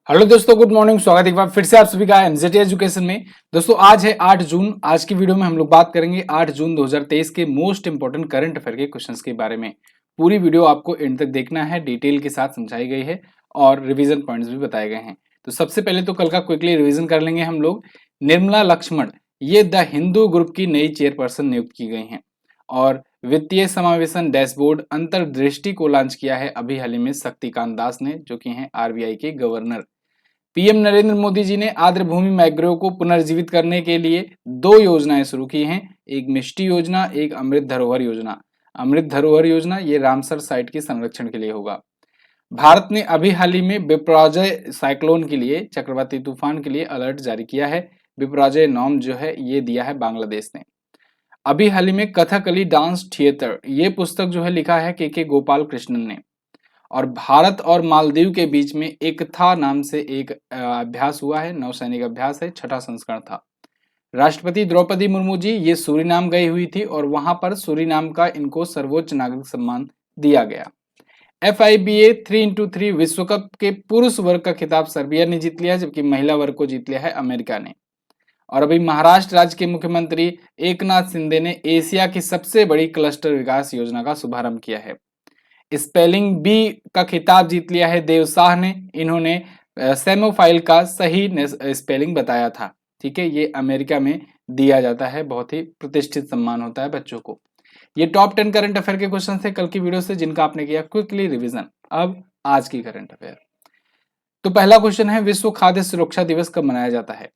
Hello दोस्तों, good morning. स्वागत है एक बार फिर से आप सभी का एमजेटी एजुकेशन में। दोस्तों आज है 8 जून। आज की वीडियो में हम लोग बात करेंगे 8 जून 2023 के मोस्ट इंपोर्टेंट करंट अफेयर के क्वेश्चंस के बारे में। पूरी वीडियो आपको एंड तक देखना है, डिटेल के साथ समझाई गई है और रिवीजन पॉइंट्स भी बताए गए हैं। तो सबसे पहले तो कल का क्विकली रिवीजन कर लेंगे हम लोग। निर्मला लक्ष्मण ये द हिंदू ग्रुप की नई चेयरपर्सन नियुक्त की गई हैं। और वित्तीय समावेशन डैशबोर्ड अंतर्दृष्टि को लॉन्च किया है अभी हाल ही में शक्तिकांत दास ने, जो कि हैं आरबीआई के गवर्नर। पीएम नरेंद्र मोदी जी ने आर्द्रभूमि मैंग्रोव को पुनर्जीवित करने के लिए 2 योजनाएं शुरू की हैं, एक मिष्टी योजना, एक अमृत धरोहर योजना। अमृत धरोहर योजना ये रामसर साइट के संरक्षण के लिए होगा। भारत ने अभी हाल ही में बिपरजॉय साइक्लोन के लिए, चक्रवाती तूफान के लिए अलर्ट जारी किया है। बिपरजॉय नाम जो है ये दिया है बांग्लादेश ने। अभी हाल ही में कथकली डांस थिएटर ये पुस्तक जो है लिखा है के गोपाल कृष्णन ने। और भारत और मालदीव के बीच में एकता नाम से एक अभ्यास हुआ है, नौसैनिक अभ्यास है, 6ठा संस्करण था। राष्ट्रपति द्रौपदी मुर्मू जी ये सूरीनाम गई हुई थी और वहां पर सूरीनाम का इनको सर्वोच्च नागरिक सम्मान दिया गया। FIBA 3x3 विश्व कप के पुरुष वर्ग का खिताब सर्बिया ने जीत लिया, जबकि महिला वर्ग को जीत लिया है अमेरिका ने। और अभी महाराष्ट्र राज्य के मुख्यमंत्री एकनाथ शिंदे ने एशिया की सबसे बड़ी क्लस्टर विकास योजना का शुभारंभ किया है। स्पेलिंग बी का खिताब जीत लिया है देव शाह ने। इन्होंने सेमोफाइल का सही स्पेलिंग बताया था। ठीक है, ये अमेरिका में दिया जाता है, बहुत ही प्रतिष्ठित सम्मान होता है बच्चों को। ये टॉप 10 करंट अफेयर के क्वेश्चन थे कल की वीडियो से, जिनका आपने किया क्विकली रिवीजन। अब आज की करंट अफेयर। तो पहला क्वेश्चन है, विश्व खाद्य सुरक्षा दिवस कब मनाया जाता है?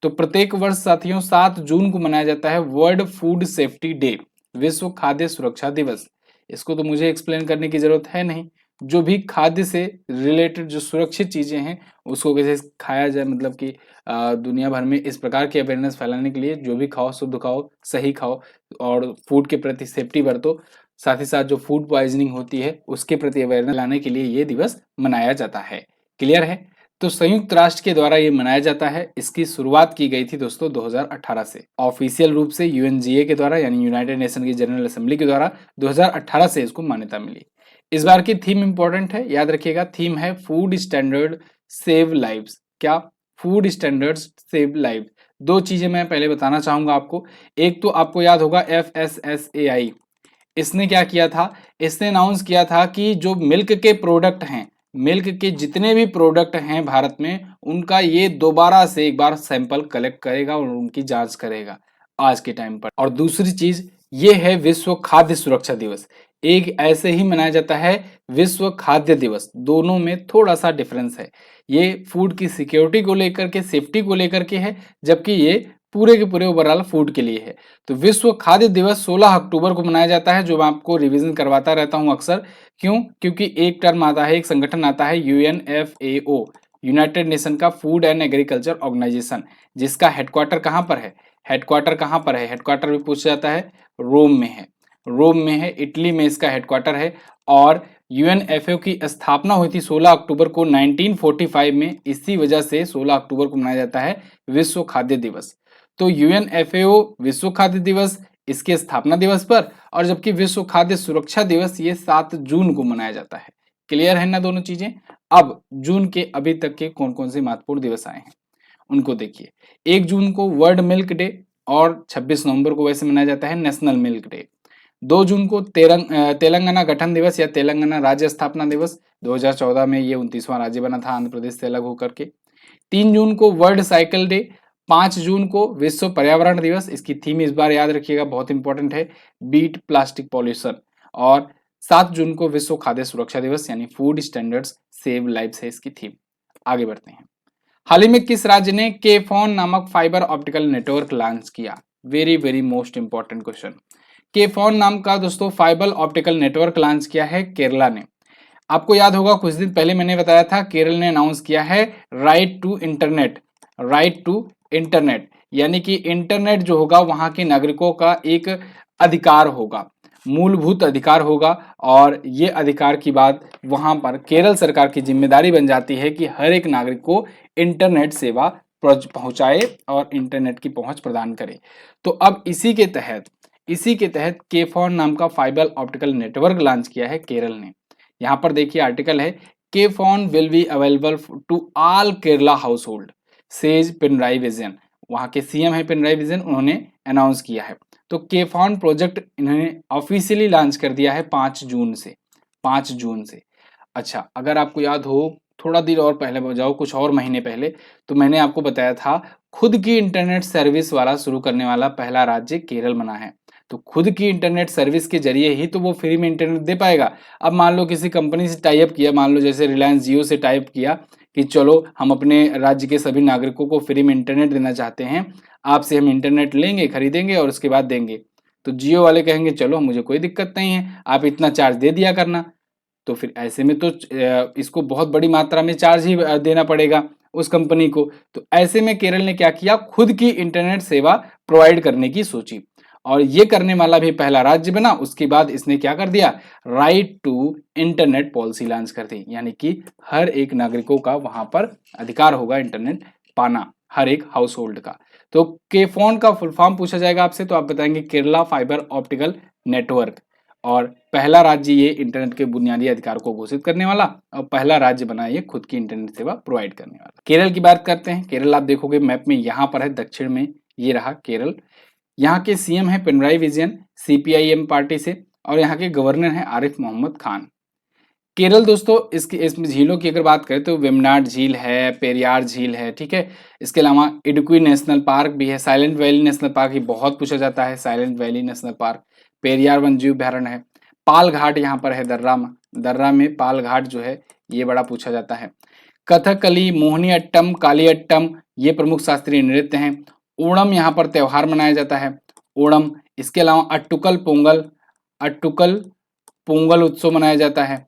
तो प्रत्येक वर्ष साथियों 7 जून को मनाया जाता है वर्ल्ड फूड सेफ्टी डे, विश्व खाद्य सुरक्षा दिवस। इसको तो मुझे एक्सप्लेन करने की जरूरत है नहीं। जो भी खाद्य से रिलेटेड जो सुरक्षित चीजें हैं उसको कैसे खाया जाए, मतलब कि दुनिया भर में इस प्रकार की अवेयरनेस फैलाने के लिए जो भी खाओ शुद्ध खाओ, सही खाओ और फूड के प्रति सेफ्टी बरतो। साथ ही साथ जो फूड पॉइजनिंग होती है उसके प्रति अवेयरनेस लाने के लिए ये दिवस मनाया जाता है। क्लियर है? तो संयुक्त राष्ट्र के द्वारा ये मनाया जाता है। इसकी शुरुआत की गई थी दोस्तों 2018 से, ऑफिशियल रूप से यूएनजीए के द्वारा यानी यूनाइटेड नेशन की जनरल असेंबली के द्वारा 2018 से इसको मान्यता मिली। इस बार की थीम इंपॉर्टेंट है, याद रखिएगा। थीम है फूड स्टैंडर्ड सेव लाइव्स। क्या? Food standards save live. दो चीजें मैं पहले बताना चाहूंगा आपको। एक तो आपको याद होगा FSSAI, इसने क्या किया था? इसने अनाउंस किया था कि जो मिल्क के प्रोडक्ट हैं, मिल्क के जितने भी प्रोडक्ट हैं भारत में, उनका ये दोबारा से एक बार सैंपल कलेक्ट करेगा और उनकी जांच करेगा आज के टाइम पर। और दूसरी चीज ये है विश्व खाद्य सुरक्षा दिवस। एक ऐसे ही मनाया जाता है विश्व खाद्य दिवस, दोनों में थोड़ा सा डिफरेंस है। ये फूड की सिक्योरिटी को लेकर के, सेफ्टी को लेकर के है, जबकि ये पूरे के पूरे ओवरऑल फूड के लिए है। तो विश्व खाद्य दिवस 16 अक्टूबर को मनाया जाता है, जो मैं आपको रिवीजन करवाता रहता हूं अक्सर। क्यों? क्योंकि एक टर्म आता है, एक संगठन आता है UNFAO, यूनाइटेड नेशन का फूड एंड एग्रीकल्चर ऑर्गेनाइजेशन, जिसका हेडक्वार्टर कहाँ पर है? हेडक्वार्टर कहाँ पर है? हेडक्वार्टर भी पूछा जाता है, रोम में है। रोम में है, इटली में इसका हेडक्वार्टर है। और UNFAO की स्थापना हुई थी 16 अक्टूबर को 1945 में। इसी वजह से 16 अक्टूबर को मनाया जाता है विश्व खाद्य दिवस। तो UNFAO विश्व खाद्य दिवस इसके स्थापना दिवस पर, और जबकि विश्व खाद्य सुरक्षा दिवस ये 7 जून को मनाया जाता है। क्लियर है ना दोनों चीजें? अब जून के अभी तक के कौन कौन से महत्वपूर्ण दिवस आए हैं उनको देखिए। 1 जून को वर्ल्ड मिल्क डे, और 26 नवंबर को वैसे मनाया जाता है नेशनल मिल्क डे। 2 जून को तेलंगाना गठन दिवस या तेलंगाना राज्य स्थापना दिवस, 2014 में ये 29वां राज्य बना था आंध्र प्रदेश से अलग होकर के। 3 जून को वर्ल्ड साइकिल डे। 5 जून को विश्व पर्यावरण दिवस, इसकी थीम इस बार याद रखिएगा, बहुत इंपॉर्टेंट है, बीट प्लास्टिक पॉल्यूशन। और 7 जून को विश्व खाद्य सुरक्षा दिवस यानी फूड स्टैंडर्ड्स सेव लाइव्स है इसकी थीम। आगे बढ़ते हैं। हाल ही में किस राज्य ने केफोन नामक फाइबर ऑप्टिकल नेटवर्क लॉन्च किया? Very very most important question. KFON नाम का दोस्तों फाइबर ऑप्टिकल नेटवर्क लॉन्च किया है केरला ने। आपको याद होगा कुछ दिन पहले मैंने बताया था केरल ने अनाउंस किया है right to internet. Right to internet यानी कि इंटरनेट जो होगा वहां के नागरिकों का एक अधिकार होगा, मूलभूत अधिकार होगा। और ये अधिकार की बात वहां पर केरल सरकार की जिम्मेदारी बन जाती है कि हर एक नागरिक को इंटरनेट सेवा पहुंचाए और इंटरनेट की पहुंच प्रदान करे। तो अब इसी के तहत केफोन नाम का फाइबर ऑप्टिकल नेटवर्क लॉन्च किया है केरल ने। यहाँ पर देखिए आर्टिकल है, K FON will be available to all Kerala household says Pinarayi Vijayan. वहां के सीएम है पिनराई विजयन, उन्होंने अनाउंस किया है। तो के फोन प्रोजेक्ट इन्होंने ऑफिशियली लॉन्च कर दिया है 5 जून से, 5 जून से। अच्छा, अगर आपको याद हो, थोड़ा देर और पहले जाओ, कुछ और महीने पहले, तो मैंने आपको बताया था खुद की इंटरनेट सर्विस वाला शुरू करने वाला पहला राज्य केरल बना है। तो खुद की इंटरनेट सर्विस के जरिए ही तो वो फ्री में इंटरनेट दे पाएगा। अब मान लो किसी कंपनी से टाई अप किया, मान लो जैसे रिलायंस जियो से टाई अप किया कि चलो हम अपने राज्य के सभी नागरिकों को फ्री में इंटरनेट देना चाहते हैं, आपसे हम इंटरनेट लेंगे, खरीदेंगे और उसके बाद देंगे। तो जियो वाले कहेंगे चलो मुझे कोई दिक्कत नहीं है, आप इतना चार्ज दे दिया करना। तो फिर ऐसे में तो इसको बहुत बड़ी मात्रा में चार्ज ही देना पड़ेगा उस कंपनी को। तो ऐसे में केरल ने क्या किया, खुद की इंटरनेट सेवा प्रोवाइड करने की सोची और ये करने वाला भी पहला राज्य बना। उसके बाद इसने क्या कर दिया, right to internet policy launch कर दी, यानी कि हर एक नागरिकों का वहां पर अधिकार होगा इंटरनेट पाना, हर एक हाउस होल्ड का। तो के फोन का फुल फॉर्म पूछा जाएगा आपसे तो आप बताएंगे केरला फाइबर ऑप्टिकल नेटवर्क। और पहला राज्य ये इंटरनेट के बुनियादी अधिकार को घोषित करने वाला और पहला राज्य बना ये खुद की इंटरनेट सेवा प्रोवाइड करने वाला। केरल की बात करते हैं। केरल आप देखोगे मैप में यहाँ पर है, दक्षिण में ये रहा केरल। यहाँ के सीएम है पिनराई विजयन सीपीआईएम पार्टी से और यहाँ के गवर्नर है आरिफ मोहम्मद खान। केरल दोस्तों इसकी इसमें झीलों की अगर बात करें तो वेम्बनाड झील है, पेरियार झील है, ठीक है। इसके अलावा इडुक्की नेशनल पार्क भी है, साइलेंट वैली नेशनल पार्क ही बहुत पूछा जाता है, silent valley national park, Periyar वन्यजीव अभयारण्य है, पाल घाट यहाँ पर है दर्रा में पाल घाट जो है ये बड़ा पूछा जाता है। कथकली, मोहिनी अट्टम, काली अट्टम ये प्रमुख शास्त्रीय नृत्य हैं। ओणम यहाँ पर त्योहार मनाया जाता है, ओणम। इसके अलावा अट्टुकल पोंगल उत्सव मनाया जाता है।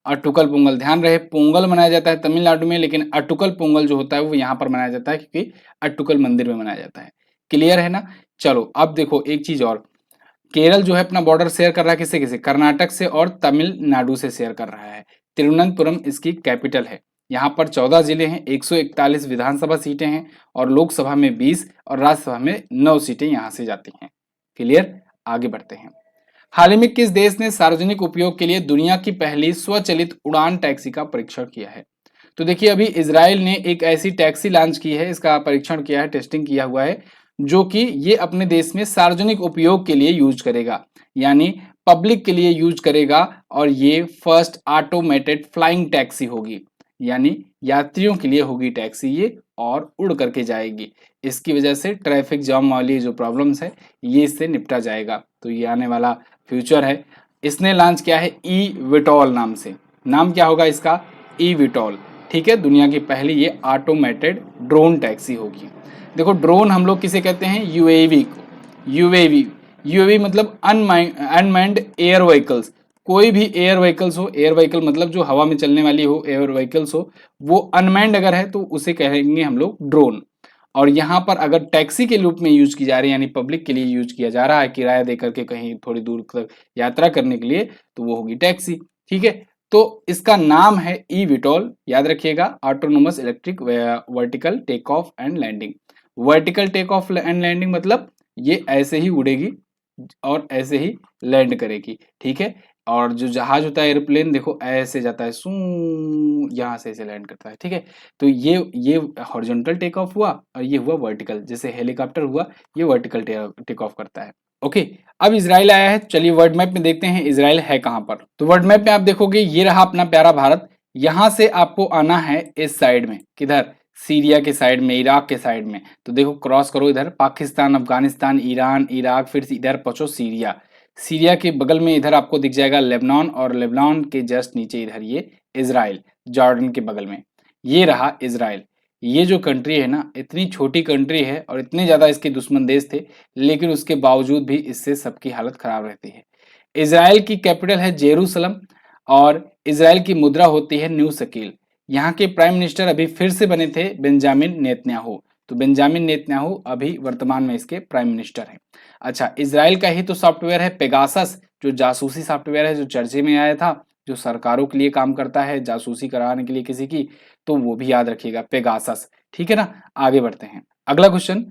अट्टुकल पोंगल, ध्यान रहे पोंगल मनाया जाता है तमिलनाडु में, लेकिन अट्टुकल पोंगल जो होता है वो यहाँ पर मनाया जाता है क्योंकि अट्टुकल मंदिर में मनाया जाता है। क्लियर है ना। चलो अब देखो एक चीज और, केरल जो है अपना बॉर्डर शेयर कर रहा है किससे किससे, कर्नाटक से और तमिलनाडु से शेयर कर रहा है। तिरुवनंतपुरम इसकी कैपिटल है। यहाँ पर 14 जिले हैं, 141 विधानसभा सीटें हैं और लोकसभा में 20 और राज्यसभा में 9 सीटें यहाँ से जाती हैं। क्लियर, आगे बढ़ते हैं। हाल ही में किस देश ने सार्वजनिक उपयोग के लिए दुनिया की पहली स्वचालित उड़ान टैक्सी का परीक्षण किया है। तो देखिए अभी इजराइल ने एक ऐसी टैक्सी लॉन्च की है, इसका परीक्षण किया है, टेस्टिंग किया हुआ है, जो कि ये अपने देश में सार्वजनिक उपयोग के लिए यूज करेगा, यानी पब्लिक के लिए यूज करेगा। और ये फर्स्ट ऑटोमेटेड फ्लाइंग टैक्सी होगी, यानी यात्रियों के लिए होगी टैक्सी ये और उड़ करके जाएगी। इसकी वजह से ट्रैफिक जाम वाली जो प्रॉब्लम्स है ये इससे निपटा जाएगा। तो ये आने वाला फ्यूचर है। इसने लॉन्च किया है ई विटॉल नाम से, नाम क्या होगा इसका, ई विटॉल, ठीक है। दुनिया की पहली ये ऑटोमेटेड ड्रोन टैक्सी होगी। देखो ड्रोन हम लोग किसे कहते हैं, यूएवी को। यूएवी मतलब अनमैन्ड एयर व्हीकल्स। कोई भी एयर व्हीकल्स हो, एयर व्हीकल मतलब जो हवा में चलने वाली हो एयर व्हीकल्स हो, वो अनमैन्ड अगर है तो उसे कहेंगे हम लोग ड्रोन। और यहाँ पर अगर टैक्सी के रूप में यूज की जा रही है, यानी पब्लिक के लिए यूज किया जा रहा है किराया देकर के कहीं थोड़ी दूर तक यात्रा करने के लिए, तो वो होगी टैक्सी, ठीक है। तो इसका नाम है ई विटॉल, याद रखिएगा, autonomous electric vertical take off and landing. Vertical take off and landing मतलब ये ऐसे ही उड़ेगी और ऐसे ही लैंड करेगी, ठीक है। और जो जहाज होता है एयरप्लेन देखो ऐसे जाता है, सू यहाँ से ऐसे लैंड करता है, ठीक है। तो ये हॉरिजॉन्टल टेक ऑफ हुआ और ये हुआ वर्टिकल, जैसे हेलीकॉप्टर हुआ ये वर्टिकल टेक ऑफ करता है। ओके, अब इजराइल आया है, चलिए वर्ल्ड मैप में देखते हैं इजराइल है कहाँ पर। तो वर्ल्ड मैप में आप देखोगे ये रहा अपना प्यारा भारत। यहाँ से आपको आना है इस साइड में, किधर, सीरिया के साइड में, इराक के साइड में। तो देखो क्रॉस करो इधर, पाकिस्तान, अफगानिस्तान, ईरान, इराक, फिर इधर पहुंचो सीरिया। सीरिया के बगल में इधर आपको दिख जाएगा लेबनान और लेबनान के जस्ट नीचे इधर ये इजराइल, जॉर्डन के बगल में ये रहा इजराइल। ये जो कंट्री है ना, इतनी छोटी कंट्री है और इतने ज्यादा इसके दुश्मन देश थे, लेकिन उसके बावजूद भी इससे सबकी हालत खराब रहती है। इजराइल की कैपिटल है जेरूसलम और इजराइल की मुद्रा होती है न्यू शकील। यहाँ के प्राइम मिनिस्टर अभी फिर से बने थे बेंजामिन नेतन्याहू। तो बेंजामिन नेतन्याहू अभी वर्तमान में इसके प्राइम मिनिस्टर हैं। अच्छा, इजराइल का ही तो सॉफ्टवेयर है पेगासस, जो जासूसी सॉफ्टवेयर है, जो चर्चे में आया था, जो सरकारों के लिए काम करता है जासूसी कराने के लिए किसी की, तो वो भी याद रखिएगा पेगासस, ठीक है ना। आगे बढ़ते हैं, अगला क्वेश्चन।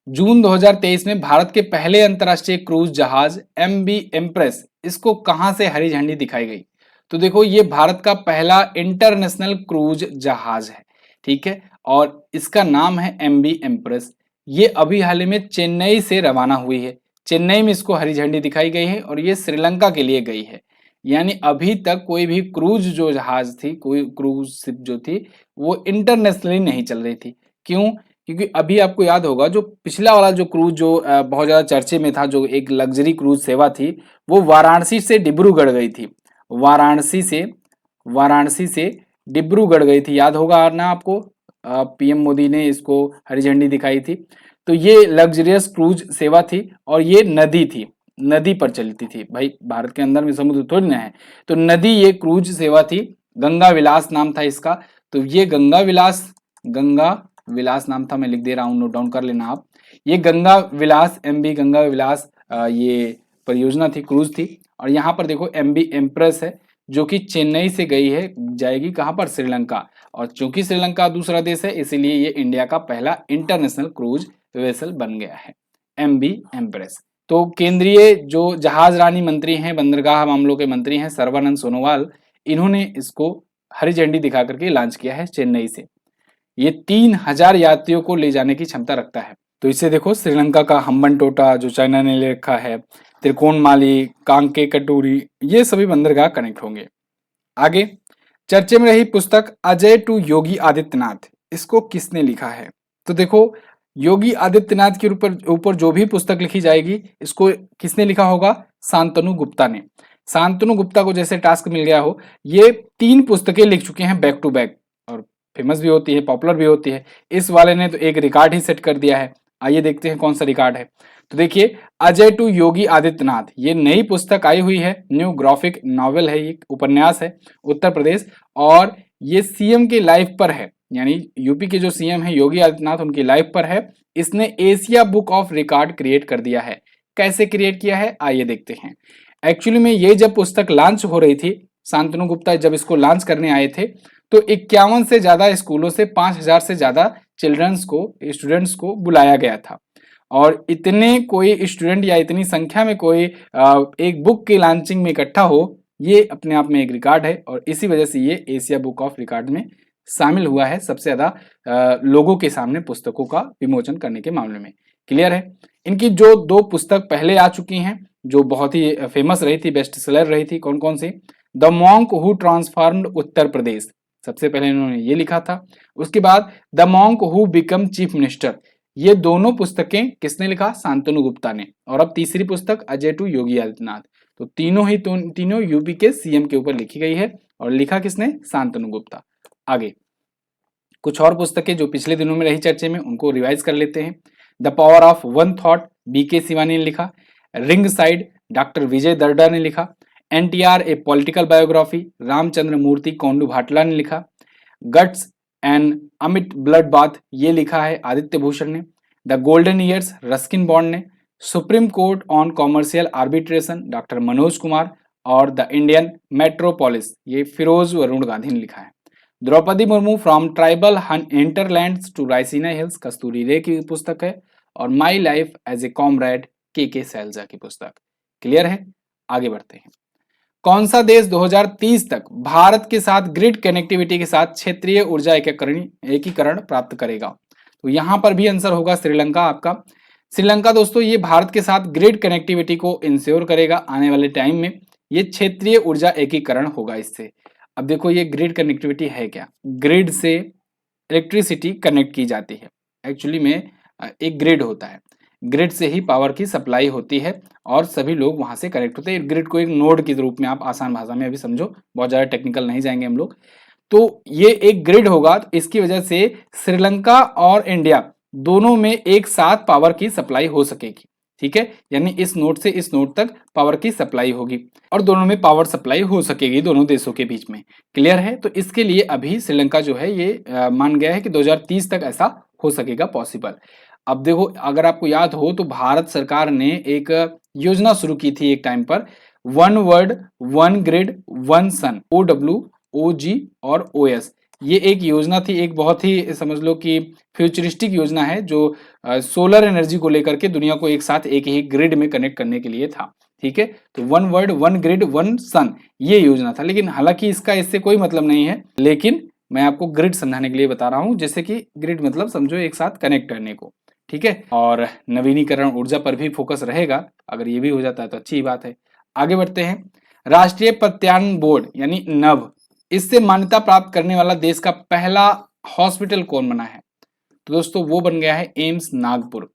जून 2023 में भारत के पहले अंतरराष्ट्रीय क्रूज जहाज MV एम्प्रेस, इसको कहां से हरी झंडी दिखाई गई। तो देखो ये भारत का पहला इंटरनेशनल क्रूज जहाज है, ठीक है, और इसका नाम है MV एम्प्रेस। ये अभी हाल ही में चेन्नई से रवाना हुई है। चेन्नई में इसको हरी झंडी दिखाई गई है और ये श्रीलंका के लिए गई है। यानी अभी तक कोई भी क्रूज जो जहाज थी, कोई क्रूज शिप जो थी, वो इंटरनेशनली नहीं चल रही थी। क्यों? क्योंकि अभी आपको याद होगा जो पिछला वाला जो क्रूज जो बहुत ज्यादा चर्चे में था, जो एक लग्जरी क्रूज सेवा थी, वो वाराणसी से डिब्रूगढ़ गई थी। वाराणसी से वाराणसी से डिब्रूगढ़ गई थी, याद होगा ना आपको। PM मोदी ने इसको हरी झंडी दिखाई थी। तो ये लग्जरियस क्रूज सेवा थी और ये नदी थी, नदी पर चलती थी। भाई भारत के अंदर में समुद्र थोड़ी ना है, तो नदी ये क्रूज सेवा थी। गंगा विलास नाम था इसका। तो ये गंगा विलास नाम था, मैं लिख दे रहा हूँ, नोट डाउन कर लेना आप। ये गंगा विलास MV गंगा विलास ये परियोजना थी, क्रूज थी। और यहाँ पर देखो MV एम्प्रेस है, जो कि चेन्नई से गई है, जाएगी कहाँ पर? श्रीलंका। और चूंकि श्रीलंका दूसरा देश है, इसीलिए ये इंडिया का पहला इंटरनेशनल क्रूज वेसल बन गया है, MV एम्प्रेस। तो केंद्रीय जो जहाज रानी मंत्री हैं, बंदरगाह मामलों के मंत्री हैं, सर्बानंद सोनोवाल, इन्होंने इसको हरी झंडी दिखा करके लॉन्च किया है चेन्नई से। ये 3000 यात्रियों को ले जाने की क्षमता रखता है। तो इसे देखो, श्रीलंका का हम्बन टोटा जो चाइना ने ले रखा है, त्रिकोणमाली, कांके कटोरी, ये सभी बंदरगाह कनेक्ट होंगे। आगे चर्चे में रही पुस्तक अजय टू योगी आदित्यनाथ, इसको किसने लिखा है? तो देखो, योगी आदित्यनाथ के ऊपर जो भी पुस्तक लिखी जाएगी, इसको किसने लिखा होगा? शांतनु गुप्ता ने। शांतनु गुप्ता को जैसे टास्क मिल गया हो, ये 3 पुस्तकें लिख चुके हैं बैक टू बैक, और फेमस भी होती है, पॉपुलर भी होती है। इस वाले ने तो एक रिकॉर्ड ही सेट कर दिया है। आइए देखते हैं कौन सा रिकॉर्ड है। तो देखिए, अजय टू योगी आदित्यनाथ, ये नई पुस्तक आई हुई है, न्यू ग्राफिक नॉवेल है, ये उपन्यास है, उत्तर प्रदेश, और ये CM के लाइफ पर है। यानी यूपी के जो CM है योगी आदित्यनाथ, उनकी लाइफ पर है। इसने Asia book of record create कर दिया है। कैसे क्रिएट किया है, आइए देखते हैं। एक्चुअली में ये जब पुस्तक लॉन्च हो रही थी, शांतनु गुप्ता जब इसको लॉन्च करने आए थे, तो 51 से ज्यादा स्कूलों से 5000 से ज्यादा स्टूडेंट्स को बुलाया गया था। और इतने कोई स्टूडेंट या इतनी संख्या में कोई एक बुक की लॉन्चिंग में इकट्ठा हो, ये अपने आप में एक रिकॉर्ड है, और इसी वजह से ये एशिया बुक ऑफ रिकॉर्ड में शामिल हुआ है, सबसे ज्यादा लोगों के सामने पुस्तकों का विमोचन करने के मामले में। क्लियर है? इनकी जो 2 पुस्तक पहले आ चुकी हैं, जो बहुत ही फेमस रही थी, बेस्ट सेलर रही थी, कौन कौन सी? The monk who transformed Uttar Pradesh, सबसे पहले इन्होंने ये लिखा था। उसके बाद the monk who become chief minister, ये दोनों पुस्तकें किसने लिखा? शांतनु गुप्ता ने। और अब तीसरी पुस्तक अजय टू योगी आदित्यनाथ, तो तीनों यूपी के CM के ऊपर लिखी गई है, और लिखा किसने? शांतनु गुप्ता। आगे कुछ और पुस्तकें जो पिछले दिनों में रही चर्चे में, उनको रिवाइज कर लेते हैं। The power of one thought, BK Shivani ने लिखा। Ringside, doctor Vijay Darda ने लिखा। NTR a political biography, Ramachandra Murthy Kondubhatla ने लिखा। Guts and amid bloodbath, ये लिखा है आदित्य भूषण ने। The golden years, Ruskin Bond ने। Supreme court on commercial arbitration, doctor Manoj Kumar. और द इंडियन मेट्रोपोलिस, ये फिरोज वरुण गांधी ने लिखा है। Draupadi Murmu from tribal hinterlands to Raisina hills, Kasturi Ray की पुस्तक है। और my life as a comrade, KK Sailaja की पुस्तक। क्लियर है? आगे बढ़ते हैं। कौन सा देश 2030 तक भारत के साथ ग्रिड कनेक्टिविटी के साथ क्षेत्रीय ऊर्जा एकीकरण प्राप्त करेगा? तो यहां पर भी आंसर होगा श्रीलंका आपका। श्रीलंका दोस्तों, ये भारत के साथ ग्रिड कनेक्टिविटी को इंश्योर करेगा आने वाले टाइम में। ये क्षेत्रीय ऊर्जा एकीकरण होगा इससे। अब देखो, ये ग्रिड कनेक्टिविटी है क्या? ग्रिड से इलेक्ट्रिसिटी कनेक्ट की जाती है। एक्चुअली में एक ग्रिड होता है, ग्रिड से ही पावर की सप्लाई होती है, और सभी लोग वहां से कनेक्ट होते हैं। ग्रिड को एक नोड के रूप में आप आसान भाषा में अभी समझो, बहुत ज्यादा टेक्निकल नहीं जाएंगे हम लोग। तो ये एक ग्रिड होगा, तो इसकी वजह से श्रीलंका और इंडिया दोनों में एक साथ पावर की सप्लाई हो सकेगी। ठीक है, यानी इस नोड से इस नोड तक पावर की सप्लाई होगी, और दोनों में पावर सप्लाई हो सकेगी दोनों देशों के बीच में। क्लियर है? तो इसके लिए अभी श्रीलंका जो है ये मान गया है कि 2030 तक ऐसा हो सकेगा पॉसिबल। अब देखो, अगर आपको याद हो तो भारत सरकार ने एक योजना शुरू की थी एक टाइम पर, one world one grid one sun, OWOG और OS। ये एक योजना थी, एक बहुत ही समझ लो कि फ्यूचरिस्टिक योजना है, जो सोलर एनर्जी को लेकर के दुनिया को एक साथ एक ही ग्रिड में कनेक्ट करने के लिए था। ठीक है। तो one world one grid one sun ये योजना था, लेकिन हालांकि इसका इससे कोई मतलब नहीं है, लेकिन मैं आपको ग्रिड समझाने के लिए बता रहा हूं, जैसे कि ग्रिड मतलब समझो एक साथ कनेक्ट करने को, ठीक है। और नवीनीकरण ऊर्जा पर भी फोकस रहेगा, अगर ये भी हो जाता है तो अच्छी बात है। आगे बढ़ते हैं। राष्ट्रीय प्रत्यायन बोर्ड यानी नभ, इससे मान्यता प्राप्त करने वाला देश का पहला हॉस्पिटल कौन बना है? तो दोस्तों वो बन गया है AIIMS Nagpur.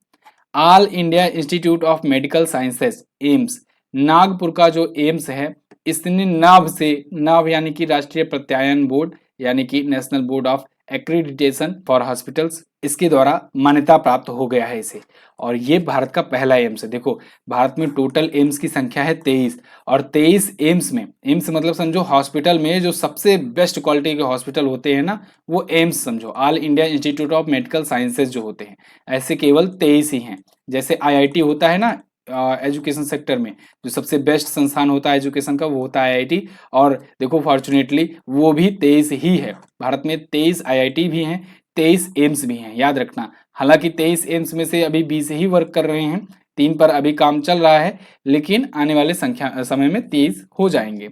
All India institute of medical sciences AIIMS, Nagpur का जो एम्स है इसने नाभ से, नाभ यानी कि राष्ट्रीय प्रत्यायन बोर्ड यानी कि national board of accreditation for hospitals, इसके द्वारा मान्यता प्राप्त हो गया है इसे। और ये भारत का पहला एम्स है। देखो भारत में टोटल एम्स की संख्या है 23, और 23 एम्स में, एम्स मतलब समझो हॉस्पिटल में जो सबसे बेस्ट क्वालिटी के हॉस्पिटल होते हैं ना, वो एम्स समझो, all India institute of medical sciences जो होते हैं, ऐसे केवल 23 ही हैं। जैसे आईआईटी होता है ना एजुकेशन सेक्टर में, जो सबसे बेस्ट संस्थान होता है एजुकेशन का, वो होता है आईआईटी। और देखो फॉर्चुनेटली वो भी 23 ही है। भारत में 23 आईआईटी भी हैं, 23 एम्स भी हैं, याद रखना। हालांकि 23 एम्स में से अभी 20 ही वर्क कर रहे हैं, 3 पर अभी काम चल रहा है, लेकिन आने वाले समय में 23 हो जाएंगे।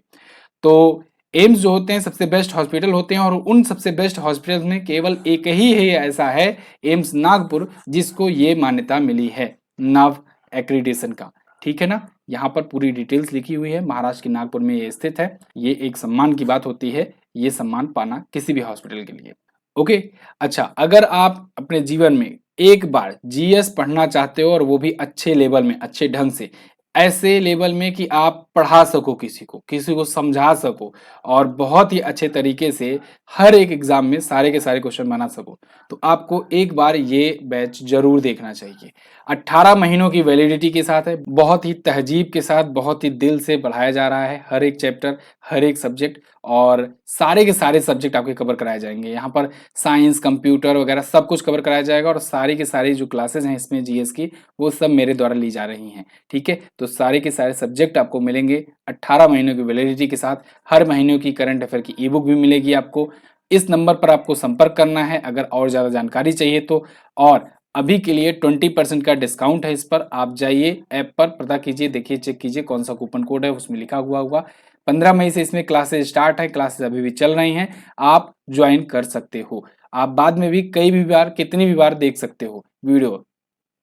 तो एम्स जो होते हैं सबसे बेस्ट हॉस्पिटल होते हैं, और उन सबसे बेस्ट हॉस्पिटल में केवल एक ही है ऐसा है, एम्स नागपुर, जिसको ये मान्यता मिली है नव एक्रीडिटेशन का, ठीक है ना। यहाँ पर पूरी डिटेल्स लिखी हुई है, महाराष्ट्र के नागपुर में ये स्थित है। ये एक सम्मान की बात होती है, ये सम्मान पाना किसी भी हॉस्पिटल के लिए। ओके, अच्छा, अगर आप अपने जीवन में एक बार जीएस पढ़ना चाहते हो, और वो भी अच्छे लेवल में, अच्छे ढंग से, ऐसे लेवल में कि आप पढ़ा सको किसी को समझा सको, और बहुत ही अच्छे तरीके से हर एक एग्जाम में सारे के सारे क्वेश्चन बना सको, तो आपको एक बार ये बैच जरूर देखना चाहिए। 18 महीनों की वैलिडिटी के साथ है, बहुत ही तहजीब के साथ, बहुत ही दिल से पढ़ाया जा रहा है, हर एक चैप्टर, हर एक सब्जेक्ट, और सारे के सारे सब्जेक्ट आपके कवर कराए जाएंगे। यहाँ पर साइंस, कंप्यूटर वगैरह सब कुछ कवर कराया जाएगा, और सारी की सारी जो क्लासेस हैं इसमें जीएस की, वो सब मेरे द्वारा ली जा रही हैं, ठीक है। तो सारे के सारे सब्जेक्ट आपको मिलेंगे 18 महीनों की वैलिडिटी के साथ। हर महीने की करंट अफेयर की ई बुक भी मिलेगी आपको। इस नंबर पर आपको संपर्क करना है अगर और ज़्यादा जानकारी चाहिए तो। और अभी के लिए 20% का डिस्काउंट है इस पर, आप जाइए ऐप पर, पता कीजिए, देखिए, चेक कीजिए कौन सा कूपन कोड है, उसमें लिखा हुआ होगा। 15 मई से इसमें क्लासेस स्टार्ट है, क्लासेस अभी भी चल रही हैं, आप ज्वाइन कर सकते हो। आप बाद में भी कई भी बार, कितनी भी बार देख सकते हो वीडियो।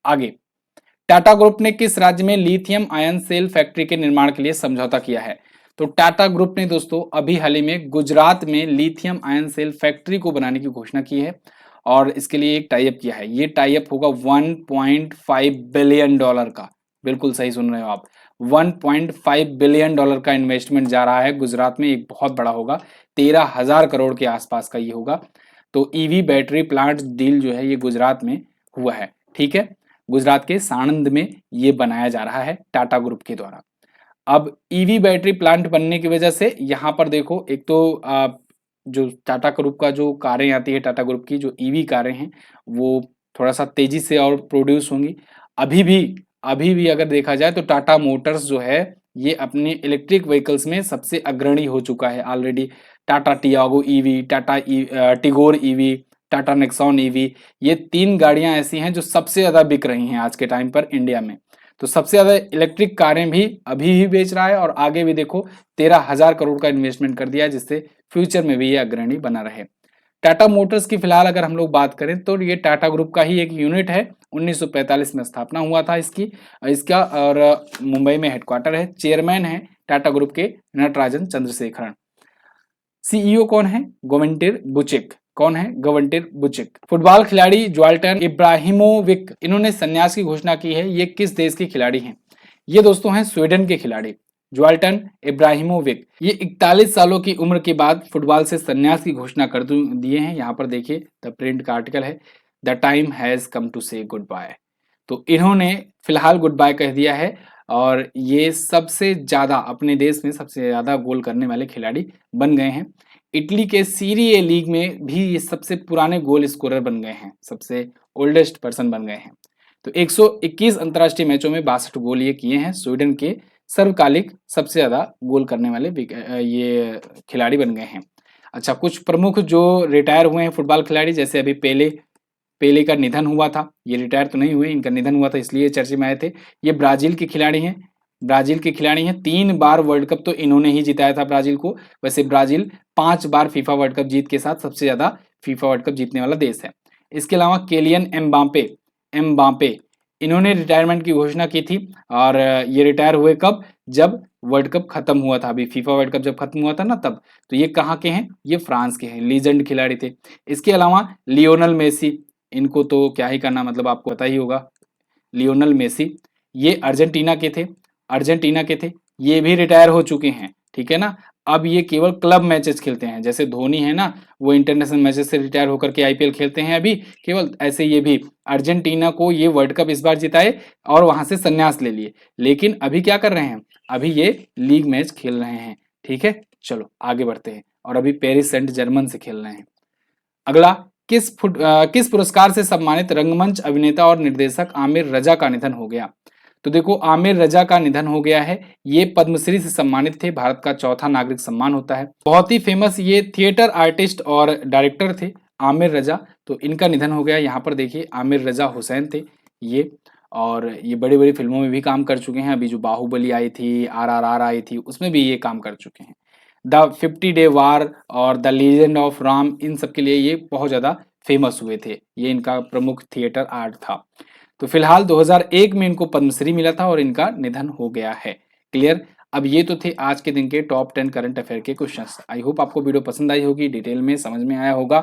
आगे, टाटा ग्रुप ने किस राज्य में लिथियम आयन सेल फैक्ट्री के निर्माण के लिए समझौता किया है? तो टाटा ग्रुप ने दोस्तों अभी हाल ही में गुजरात में लिथियम आयन सेल फैक्ट्री को बनाने की घोषणा की है, और इसके लिए एक टाई अप किया है। ये टाई अप होगा 1.5 बिलियन डॉलर का, बिल्कुल सही सुन रहे हो आप, 1.5 बिलियन डॉलर का इन्वेस्टमेंट जा रहा है गुजरात में, एक बहुत बड़ा होगा, 13,000 करोड़ के आसपास का ये होगा। तो ईवी बैटरी प्लांट डील जो है ये गुजरात में हुआ है, ठीक है। गुजरात के साणंद में ये बनाया जा रहा है टाटा ग्रुप के द्वारा। अब ईवी बैटरी प्लांट बनने की वजह से यहाँ पर देखो, एक तो जो टाटा ग्रुप का जो कारें आती है, टाटा ग्रुप की जो ईवी कारें हैं, वो थोड़ा सा तेजी से और प्रोड्यूस होंगी। अभी भी अगर देखा जाए तो टाटा मोटर्स जो है ये अपने इलेक्ट्रिक व्हीकल्स में सबसे अग्रणी हो चुका है already. Tata Tiago EV, Tata Tigor EV, Tata Nexon EV, ये 3 गाड़ियां ऐसी हैं जो सबसे ज्यादा बिक रही हैं आज के टाइम पर इंडिया में। तो सबसे ज्यादा इलेक्ट्रिक कारें भी अभी ही बेच रहा है, और आगे भी देखो 13,000 करोड़ का इन्वेस्टमेंट कर दिया है, जिससे फ्यूचर में भी ये अग्रणी बना रहे। टाटा मोटर्स की फिलहाल अगर हम लोग बात करें तो ये टाटा ग्रुप का ही एक यूनिट है, 1945 में स्थापना हुआ था इसका, और मुंबई में हेडक्वार्टर है। चेयरमैन है टाटा ग्रुप के नटराजन चंद्रशेखरन। सीईओ कौन है? गोविंटिर बुचिक। कौन है? गोविंटिर बुचिक। फुटबॉल खिलाड़ी ज्वाल्टन इब्राहिमोविक, इन्होंने संन्यास की घोषणा की है, ये किस देश के खिलाड़ी हैं? ये दोस्तों हैं स्वीडन के खिलाड़ी ज्वाल्टन इब्राहिमोविक। ये 41 सालों की उम्र के बाद फुटबॉल से संन्यास की घोषणा कर दिए हैं। यहाँ पर देखिए द प्रिंट का आर्टिकल है, the time has come to say goodbye. तो इन्होंने फिलहाल गुड बाय कह दिया है, और ये सबसे ज्यादा अपने देश में सबसे ज्यादा गोल करने वाले खिलाड़ी बन गए हैं। इटली के सीरी ए लीग में भी ये सबसे पुराने गोल स्कोरर बन गए हैं, सबसे ओल्डेस्ट पर्सन बन गए हैं। तो 121 अंतर्राष्ट्रीय मैचों में 62 गोल ये किए हैं। स्वीडन के सर्वकालिक सबसे ज्यादा गोल करने वाले ये खिलाड़ी बन गए हैं। अच्छा, कुछ प्रमुख जो रिटायर हुए हैं फुटबॉल खिलाड़ी, जैसे अभी पेले का निधन हुआ था, ये रिटायर तो नहीं हुए, इनका निधन हुआ था इसलिए चर्चे में आए थे। ये ब्राजील के खिलाड़ी हैं, ब्राजील के खिलाड़ी हैं, 3 बार वर्ल्ड कप तो इन्होंने ही जिताया था ब्राजील को। वैसे ब्राजील 5 बार फीफा वर्ल्ड कप जीत के साथ सबसे ज्यादा फीफा वर्ल्ड कप जीतने वाला देश है। इसके अलावा केलियन एम्बापे एम्बापे इन्होंने रिटायरमेंट की घोषणा की थी और ये रिटायर हुए कब, जब वर्ल्ड कप खत्म हुआ था, अभी फीफा वर्ल्ड कप जब खत्म हुआ था ना तब। तो ये कहाँ के हैं, ये फ्रांस के हैं, लीजेंड खिलाड़ी थे। इसके अलावा लियोनल मेसी, इनको तो क्या ही करना, मतलब आपको पता ही होगा, लियोनल मेसी ये अर्जेंटीना के थे, ये भी रिटायर हो चुके हैं, ठीक है ना। अब ये केवल क्लब मैचेस खेलते हैं, जैसे धोनी है ना, वो इंटरनेशनल मैचेस से रिटायर होकर के आईपीएल खेलते हैं अभी केवल, ऐसे ये भी अर्जेंटीना को ये वर्ल्ड कप इस बार जिताए और वहां से संन्यास ले लिए, लेकिन अभी क्या कर रहे हैं, अभी ये लीग मैच खेल रहे हैं, ठीक है। चलो आगे बढ़ते हैं, और अभी पेरिस सेंट जर्मन से खेल रहे हैं। अगला, किस पुरस्कार से सम्मानित रंगमंच अभिनेता और निर्देशक आमिर रजा का निधन हो गया। तो देखो, आमिर रजा का निधन हो गया है। ये पद्मश्री से सम्मानित थे, भारत का चौथा नागरिक सम्मान होता है। बहुत ही फेमस ये थिएटर आर्टिस्ट और डायरेक्टर थे आमिर रजा। तो इनका निधन हो गया। यहाँ पर देखिए आमिर रजा हुसैन थे ये, और ये बड़ी बड़ी फिल्मों में भी काम कर चुके हैं। अभी जो बाहुबली आई थी, RRR आई थी, उसमें भी ये काम कर चुके हैं। द 50 डे वार और द लीजेंड ऑफ राम, इन सब के लिए ये बहुत ज़्यादा फेमस हुए थे। ये इनका प्रमुख थिएटर आर्ट था। तो फिलहाल 2001 में इनको पद्मश्री मिला था और इनका निधन हो गया है। क्लियर। अब ये तो थे आज के दिन के टॉप 10 करंट अफेयर के क्वेश्चंस। आई होप आपको वीडियो पसंद आई होगी, डिटेल में समझ में आया होगा।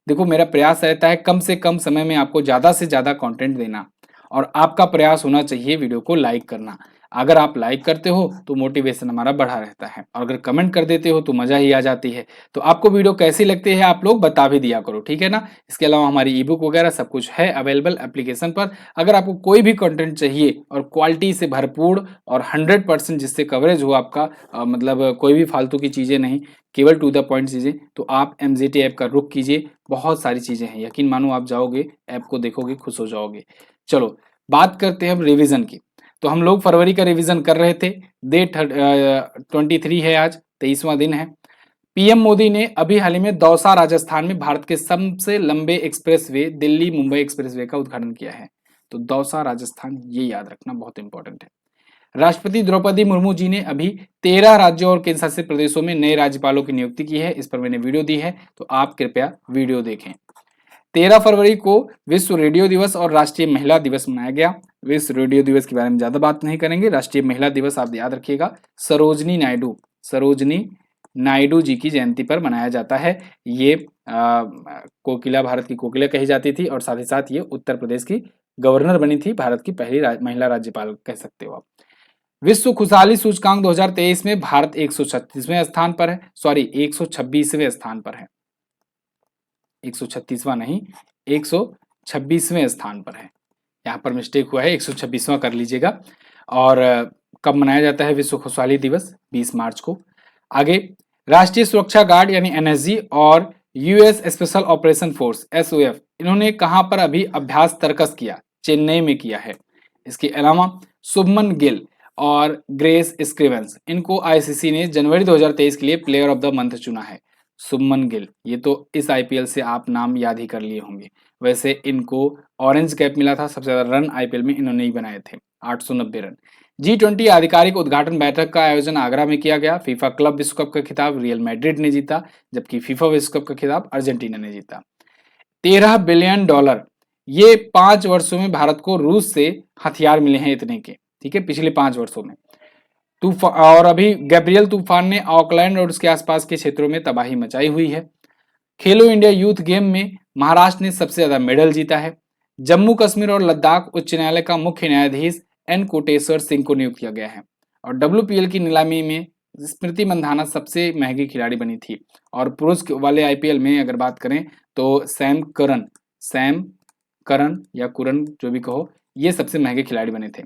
देखो, मेरा प्रयास रहता है कम से कम समय में आपको ज़्यादा से ज़्यादा कंटेंट देना, और आपका प्रयास होना चाहिए वीडियो को लाइक करना। अगर आप लाइक करते हो तो मोटिवेशन हमारा बढ़ा रहता है, और अगर कमेंट कर देते हो तो मज़ा ही आ जाती है। तो आपको वीडियो कैसी लगती है आप लोग बता भी दिया करो, ठीक है ना। इसके अलावा हमारी ई बुक वगैरह सब कुछ है अवेलेबल एप्लीकेशन पर। अगर आपको कोई भी कंटेंट चाहिए और क्वालिटी से भरपूर और 100% जिससे कवरेज हो आपका, मतलब कोई भी फालतू की चीज़ें नहीं, केवल टू द पॉइंट चीज़ें, तो आप MZT ऐप का रुख कीजिए। बहुत सारी चीज़ें हैं, यकीन मानो आप जाओगे ऐप को देखोगे खुश हो जाओगे। चलो बात करते हैं अब रिवीजन की। तो हम लोग फरवरी का रिवीजन कर रहे थे। डेट 23 है, आज 23वां दिन है। पीएम मोदी ने अभी हाल ही में दौसा राजस्थान में भारत के सबसे लंबे एक्सप्रेसवे दिल्ली मुंबई एक्सप्रेसवे का उद्घाटन किया है। तो दौसा राजस्थान, ये याद रखना बहुत इंपॉर्टेंट है। राष्ट्रपति द्रौपदी मुर्मू जी ने अभी 13 राज्यों और केंद्र शासित प्रदेशों में नए राज्यपालों की नियुक्ति की है। इस पर मैंने वीडियो दी है, तो आप कृपया वीडियो देखें। 13 फरवरी को विश्व रेडियो दिवस और राष्ट्रीय महिला दिवस मनाया गया। विश्व रेडियो दिवस के बारे में ज्यादा बात नहीं करेंगे। राष्ट्रीय महिला दिवस आप याद रखिएगा, सरोजनी नायडू जी की जयंती पर मनाया जाता है। ये कोकिला, भारत की कोकिला कही जाती थी, और साथ ही साथ ये उत्तर प्रदेश की गवर्नर बनी थी, भारत की पहली महिला राज्यपाल कह सकते हो आप। विश्व खुशहाली सूचकांक 2023 में भारत 136वें स्थान पर है, सॉरी 126वें स्थान पर है, 136वां नहीं, 126वें स्थान पर है। यहाँ पर मिस्टेक हुआ है, 126वां कर लीजिएगा। और कब मनाया जाता है विश्व खुशहाली दिवस? 20 मार्च को। आगे, राष्ट्रीय सुरक्षा गार्ड यानी NSG और US special operation force SOF, इन्होंने कहां पर अभी अभ्यास तर्कस किया? चेन्नई में किया है। इसके अलावा शुभमन गिल और ग्रेस स्क्रीवेंस, इनको ICC ने जनवरी 2023 के लिए प्लेयर ऑफ द मंथ चुना है। शुभमन गिल, ये तो इस IPL से आप नाम याद ही कर लिए होंगे। वैसे इनको ऑरेंज कैप मिला था, सबसे ज्यादा रन IPL में इन्होंने ही बनाए थे, 890 रन। G20 आधिकारिक उद्घाटन बैठक का आयोजन आगरा में किया गया। फीफा क्लब विश्व कप का खिताब रियल मैड्रिड ने जीता, जबकि फीफा विश्व कप का खिताब अर्जेंटीना ने जीता। $13 बिलियन, ये 5 वर्षों में भारत को रूस से हथियार मिले हैं इतने के, ठीक है, पिछले 5 वर्षों में। और अभी गैब्रियल तूफान ने ऑकलैंड और उसके आसपास के क्षेत्रों में तबाही मचाई हुई है। खेलो इंडिया यूथ गेम में महाराष्ट्र ने सबसे ज्यादा मेडल जीता है। जम्मू कश्मीर और लद्दाख उच्च न्यायालय का मुख्य न्यायाधीश N कोटेश्वर सिंह को नियुक्त किया गया है। और WPL की नीलामी में स्मृति मंधाना सबसे महंगी खिलाड़ी बनी थी। और पुरुष वाले IPL में अगर बात करें तो सैम करन या कुरन जो भी कहो, ये सबसे महंगे खिलाड़ी बने थे।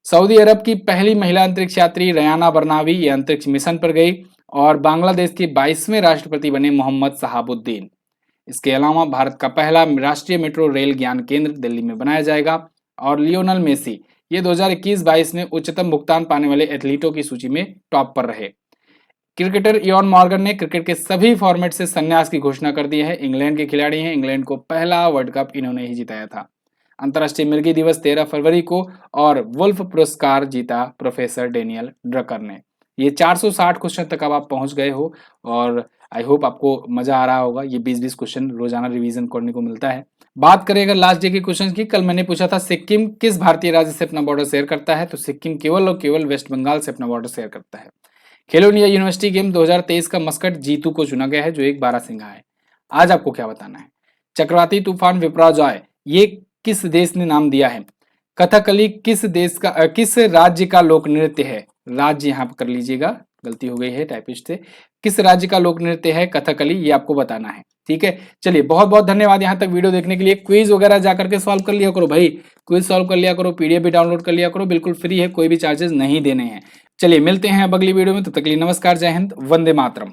सऊदी अरब की पहली महिला अंतरिक्ष यात्री रयाना बरनावी ये अंतरिक्ष मिशन पर गई। और बांग्लादेश के 22वें राष्ट्रपति बने मोहम्मद शहाबुद्दीन। इसके अलावा भारत का पहला राष्ट्रीय मेट्रो रेल ज्ञान केंद्र दिल्ली में बनाया जाएगा। और लियोनल मेसी ये 2021-22 में उच्चतम भुगतान पाने वाले एथलीटों की सूची में टॉप पर रहे। क्रिकेटर इयॉन मॉर्गन ने क्रिकेट के सभी फॉर्मेट से संन्यास की घोषणा कर दी है। इंग्लैंड के खिलाड़ी हैं, इंग्लैंड को पहला वर्ल्ड कप इन्होंने ही जिताया था। अंतर्राष्ट्रीय मिर्गी दिवस 13 फरवरी को, और वुल्फ पुरस्कार जीता प्रोफेसर डेनियल ड्रकर ने। ये 460 क्वेश्चन तक अब आप पहुंच गए हो और आई होप आपको मजा आ रहा होगा। ये 20-20 क्वेश्चन रोजाना रिवीजन करने को मिलता है। बात करें अगर लास्ट डे के क्वेश्चन की, कल मैंने पूछा था सिक्किम किस भारतीय राज्य से अपना बॉर्डर शेयर करता है, तो सिक्किम केवल और केवल वेस्ट बंगाल से अपना बॉर्डर शेयर करता है। खेलो इंडिया यूनिवर्सिटी गेम 2023 का मस्कट जीतू को चुना गया है, जो एक बारहसिंघा है। आज आपको क्या बताना है। चक्रवाती तूफान विपराजॉय ये किस देश ने नाम दिया है। कथकली किस देश का किस राज्य का लोक नृत्य है। राज्य यहाँ पर कर लीजिएगा, गलती हो गई है टाइपिस्ट से। किस राज्य का लोक नृत्य है कथकली, ये आपको बताना है। ठीक है, चलिए बहुत बहुत धन्यवाद यहाँ तक वीडियो देखने के लिए। क्विज वगैरह जाकर के सॉल्व कर लिया करो भाई, क्विज सॉल्व कर लिया करो, पीडीएफ भी डाउनलोड कर लिया करो, बिल्कुल फ्री है, कोई भी चार्जेस नहीं देने हैं। चलिए मिलते हैं अब अगली वीडियो में, तब तक के लिए नमस्कार, जय हिंद, वंदे मातरम।